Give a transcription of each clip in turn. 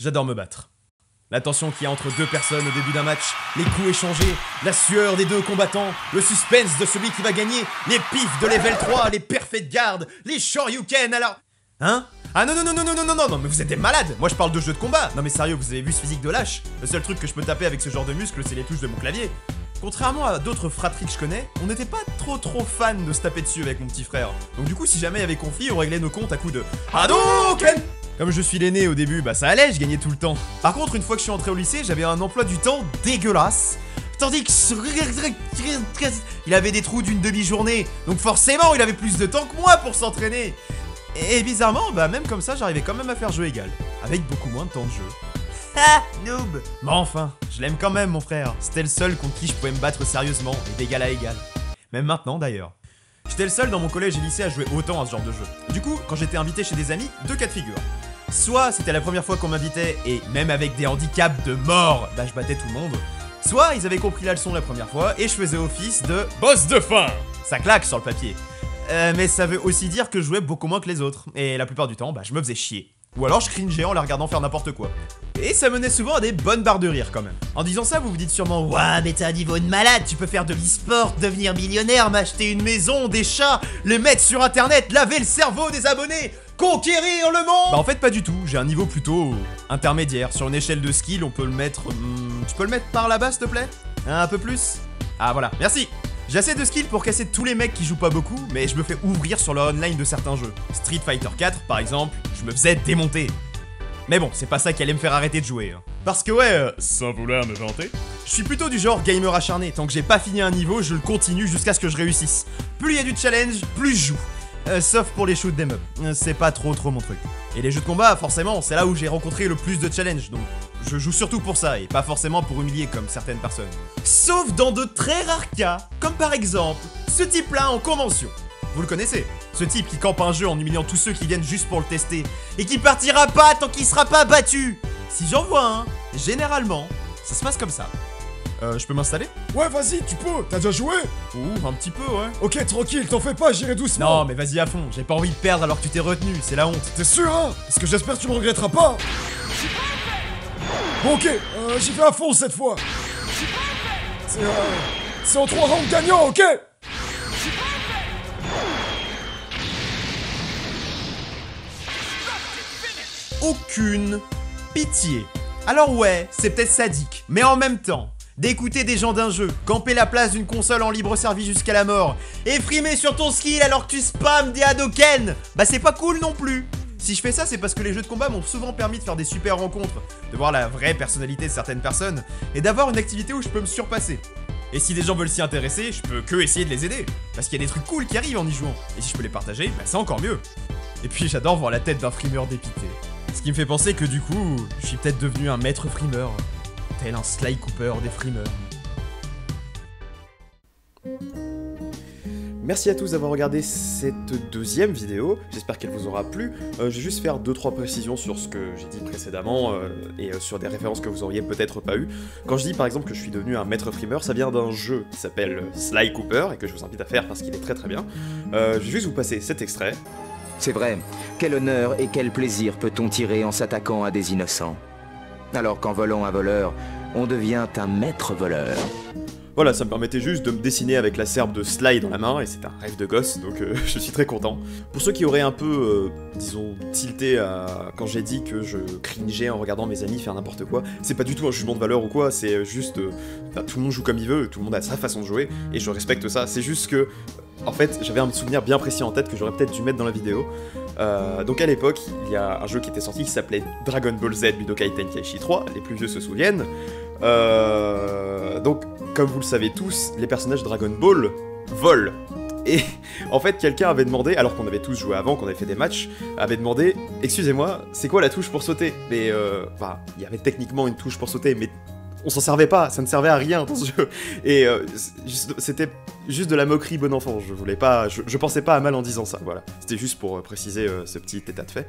J'adore me battre. La tension qu'il y a entre deux personnes au début d'un match, les coups échangés, la sueur des deux combattants, le suspense de celui qui va gagner, les pifs de level 3, les perfect guards, les shoryuken alors... Hein? Ah non, mais vous êtes des malades. Moi je parle de jeux de combat. Non mais sérieux, vous avez vu ce physique de lâche? Le seul truc que je peux taper avec ce genre de muscles, c'est les touches de mon clavier. Contrairement à d'autres fratries que je connais, on n'était pas trop fan de se taper dessus avec mon petit frère. Donc du coup, si jamais il y avait conflit, on réglait nos comptes à coups de Hadouken! Comme je suis l'aîné au début, bah ça allait, je gagnais tout le temps. Par contre, une fois que je suis entré au lycée, j'avais un emploi du temps dégueulasse. Tandis que il avait des trous d'une demi-journée. Donc forcément, il avait plus de temps que moi pour s'entraîner. Et bizarrement, bah même comme ça, j'arrivais quand même à faire jeu égal. Avec beaucoup moins de temps de jeu. Ah, noob! Mais enfin, je l'aime quand même mon frère. C'était le seul contre qui je pouvais me battre sérieusement et d'égal à égal. Même maintenant d'ailleurs. J'étais le seul dans mon collège et lycée à jouer autant à ce genre de jeu. Du coup, quand j'étais invité chez des amis, deux cas de figure. Soit c'était la première fois qu'on m'invitait et même avec des handicaps de mort, bah je battais tout le monde. Soit ils avaient compris la leçon la première fois et je faisais office de boss de fin. Ça claque sur le papier. Mais ça veut aussi dire que je jouais beaucoup moins que les autres. Et la plupart du temps, bah je me faisais chier. Ou alors je cringeais en les regardant faire n'importe quoi. Et ça menait souvent à des bonnes barres de rire quand même. En disant ça, vous vous dites sûrement « Ouah, mais t'as un niveau de malade, tu peux faire de l'e-sport, devenir millionnaire, m'acheter une maison, des chats, les mettre sur internet, laver le cerveau des abonnés, conquérir le monde !» Bah en fait pas du tout, j'ai un niveau plutôt intermédiaire. Sur une échelle de skill, on peut le mettre... tu peux le mettre par là-bas s'il te plaît? Un peu plus? Ah voilà, merci. J'ai assez de skills pour casser tous les mecs qui jouent pas beaucoup, mais je me fais ouvrir sur le online de certains jeux. Street Fighter 4 par exemple, je me faisais démonter. Mais bon, c'est pas ça qui allait me faire arrêter de jouer. Hein. Parce que ouais, sans vouloir me vanter, je suis plutôt du genre gamer acharné. Tant que j'ai pas fini un niveau, je le continue jusqu'à ce que je réussisse. Plus il y a du challenge, plus je joue. Sauf pour les shoots des mobs. C'est pas trop mon truc. Et les jeux de combat, forcément, c'est là où j'ai rencontré le plus de challenge. Donc je joue surtout pour ça, et pas forcément pour humilier comme certaines personnes. Sauf dans de très rares cas, comme par exemple, ce type-là en convention. Vous le connaissez? Ce type qui campe un jeu en humiliant tous ceux qui viennent juste pour le tester, et qui partira pas tant qu'il sera pas battu. Si j'en vois un, généralement, ça se passe comme ça. Je peux m'installer? Ouais, vas-y, tu peux, t'as déjà joué? Ouh, un petit peu, ouais. Ok, tranquille, t'en fais pas, j'irai doucement. Non, mais vas-y à fond, j'ai pas envie de perdre alors que tu t'es retenu, c'est la honte. T'es sûr, hein? Parce que j'espère que tu me regretteras pas. Bon, ok, j'y vais à fond cette fois. C'est en 3 rounds gagnants, ok? Aucune pitié. Alors ouais, c'est peut-être sadique, mais en même temps, d'écouter des gens d'un jeu, camper la place d'une console en libre service jusqu'à la mort, et frimer sur ton skill alors que tu spams des Hadouken, bah c'est pas cool non plus. Si je fais ça, c'est parce que les jeux de combat m'ont souvent permis de faire des super rencontres, de voir la vraie personnalité de certaines personnes, et d'avoir une activité où je peux me surpasser. Et si des gens veulent s'y intéresser, je peux que essayer de les aider, parce qu'il y a des trucs cool qui arrivent en y jouant, et si je peux les partager, bah c'est encore mieux. Et puis j'adore voir la tête d'un frimeur dépité. Ce qui me fait penser que du coup, je suis peut-être devenu un maître frimeur, tel un Sly Cooper des frimeurs. Merci à tous d'avoir regardé cette deuxième vidéo, j'espère qu'elle vous aura plu. Je vais juste faire 2-3 précisions sur ce que j'ai dit précédemment et sur des références que vous auriez peut-être pas eues. Quand je dis par exemple que je suis devenu un maître frimeur, ça vient d'un jeu qui s'appelle Sly Cooper et que je vous invite à faire parce qu'il est très bien. Je vais juste vous passer cet extrait. C'est vrai, quel honneur et quel plaisir peut-on tirer en s'attaquant à des innocents? Alors qu'en volant un voleur, on devient un maître voleur. Voilà, ça me permettait juste de me dessiner avec la serbe de Sly dans la main, et c'est un rêve de gosse, donc je suis très content. Pour ceux qui auraient un peu, disons, tilté quand j'ai dit que je cringeais en regardant mes amis faire n'importe quoi, c'est pas du tout un jugement de valeur ou quoi, c'est juste... tout le monde joue comme il veut, tout le monde a sa façon de jouer, et je respecte ça, c'est juste que... En fait, j'avais un souvenir bien précis en tête que j'aurais peut-être dû mettre dans la vidéo. Donc à l'époque, il y a un jeu qui était sorti qui s'appelait Dragon Ball Z Budokai Tenkaichi 3, les plus vieux se souviennent. Donc, comme vous le savez tous, les personnages Dragon Ball volent. Et en fait, quelqu'un avait demandé, alors qu'on avait tous joué avant, qu'on avait fait des matchs, avait demandé « Excusez-moi, c'est quoi la touche pour sauter ?» Mais, enfin, il y avait techniquement une touche pour sauter, mais... on s'en servait pas, ça ne servait à rien dans ce jeu. Et c'était juste de la moquerie bon enfant, je voulais pas... Je pensais pas à mal en disant ça, voilà. C'était juste pour préciser ce petit état de fait.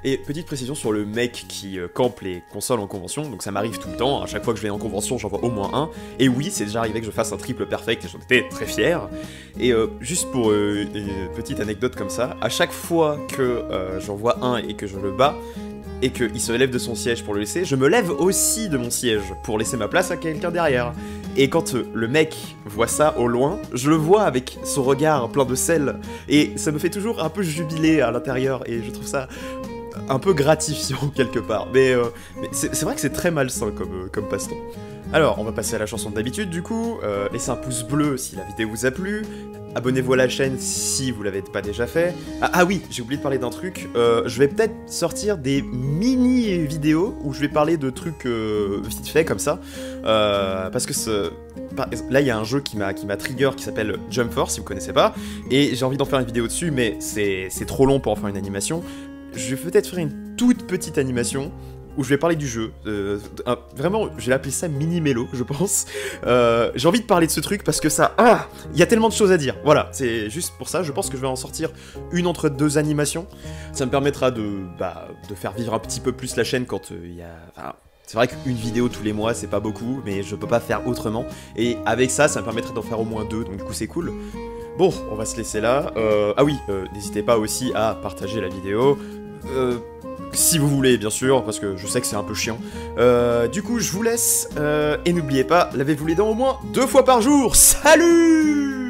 Et petite précision sur le mec qui campe les consoles en convention, donc ça m'arrive tout le temps, à chaque fois que je vais en convention j'en vois au moins un, et oui, c'est déjà arrivé que je fasse un triple perfect, et j'en étais très fier. Et juste pour une petite anecdote comme ça, à chaque fois que j'en vois un et que je le bats, et qu'il se lève de son siège pour le laisser, je me lève aussi de mon siège pour laisser ma place à quelqu'un derrière. Et quand le mec voit ça au loin, je le vois avec son regard plein de sel, et ça me fait toujours un peu jubiler à l'intérieur, et je trouve ça un peu gratifiant quelque part. Mais c'est vrai que c'est très malsain comme passe-temps. Alors, on va passer à la chanson d'habitude du coup, laissez un pouce bleu si la vidéo vous a plu, abonnez-vous à la chaîne si vous l'avez pas déjà fait. Ah oui, j'ai oublié de parler d'un truc, je vais peut-être sortir des mini-vidéos où je vais parler de trucs vite fait comme ça, parce que là il y a un jeu qui m'a trigger qui s'appelle Jump Force si vous connaissez pas, et j'ai envie d'en faire une vidéo dessus, mais c'est trop long pour en faire une animation. Je vais peut-être faire une toute petite animation où je vais parler du jeu, vraiment, je vais l'appeler ça mini-mélo, je pense. J'ai envie de parler de ce truc parce que ça... il y a tellement de choses à dire, voilà, c'est juste pour ça, je pense que je vais en sortir une entre deux animations. Ça me permettra de faire vivre un petit peu plus la chaîne quand il y a... Enfin, c'est vrai qu'une vidéo tous les mois, c'est pas beaucoup, mais je peux pas faire autrement. Et avec ça, ça me permettrait d'en faire au moins deux, donc du coup c'est cool. Bon, on va se laisser là. Ah oui, n'hésitez pas aussi à partager la vidéo. Si vous voulez, bien sûr, parce que je sais que c'est un peu chiant. Du coup, je vous laisse. Et n'oubliez pas, lavez-vous les dents au moins 2 fois par jour. Salut!